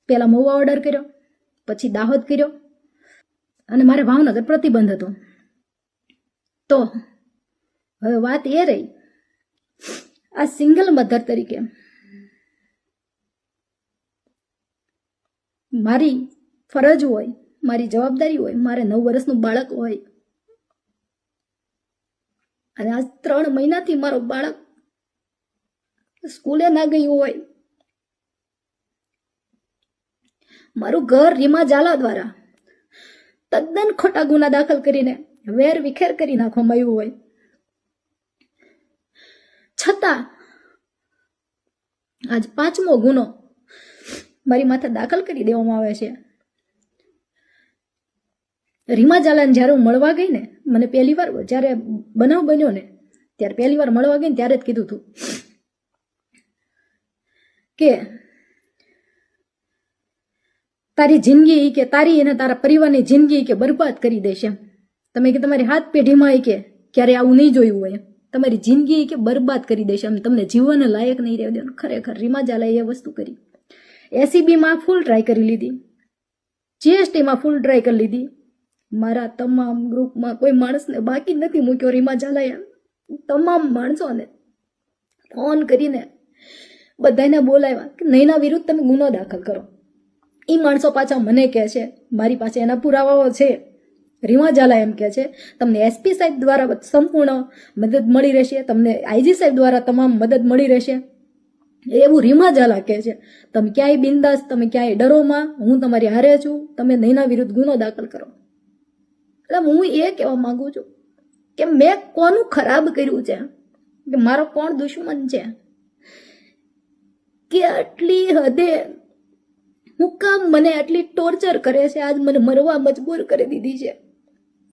પહેલાં મહુવા ઓર્ડર કર્યો, પછી દાહોદ કર્યો અને મારે ભાવનગર પ્રતિબંધ હતો. તો હવે વાત એ રહી, આ સિંગલ મધર તરીકે મારી ફરજ હોય, મારી જવાબદારી હોય, મારે 9 વર્ષનું બાળક હોય અને આજ 3 મહિનાથી મારો બાળક સ્કૂલે ના ગયું હોય, મારું ઘર રીમા ઝાલા દ્વારા તદ્દન ખોટા ગુના દાખલ કરીને વેર વિખેર કરી નાખવામાં આવ્યું હોય, છતાં આજ 5મો ગુનો મારી માથે દાખલ કરી દેવામાં આવે છે. રીમા ઝાલાને જ્યારે હું મળવા ગઈ ને, મને પહેલી વાર જ્યારે બનાવ બન્યો ને ત્યારે પહેલી વાર મળવા ગઈ ને ત્યારે જ કીધું હતું કે તારી જિંદગી કે તારી અને તારા પરિવારની જિંદગી કે બરબાદ કરી દેશે. તમે કે તમારી હાથ પેઢીમાં કે ક્યારે આવું નહીં જોયું હોય, તમારી જિંદગી કે બરબાદ કરી દેશે, અને તમને જીવન લાયક નહીં રહેવા દેવાનું. ખરેખર રીમા ઝાલાએ એ વસ્તુ કરી. એસીબીમાં ફૂલ ટ્રાય કરી લીધી, જીએસટીમાં ફૂલ ટ્રાય કરી લીધી, મારા તમામ ગ્રુપમાં કોઈ માણસને બાકી નથી મૂક્યો. રીમા ઝાલાએ તમામ માણસોને ફોન કરીને બધાને બોલાવ્યા કે નૈના વિરુદ્ધ તમે ગુનો દાખલ કરો. એ માણસો પાછા મને કહે છે, મારી પાસે એના પુરાવાઓ છે. રીમા ઝાલા એમ કહે છે તમને એસપી સાહેબ દ્વારા સંપૂર્ણ મદદ મળી રહેશે, તમને આઈજી સાહેબ દ્વારા તમામ મદદ મળી રહેશે, એવું રીમા ઝાલા કહે છે. તમે ક્યાંય બિંદાસ, તમે ક્યાંય ડરોમાં, હું તમારી હારે છું, તમે નૈના વિરુદ્ધ ગુનો દાખલ કરો. એટલે હું એ કહેવા માંગુ છું કે મેં કોનું ખરાબ કર્યું છે, કે મારો કોણ દુશ્મન છે, કે આટલી હદે હું કામ મને આટલી ટોર્ચર કરે છે, આજ મને મરવા મજબૂર કરી દીધી છે.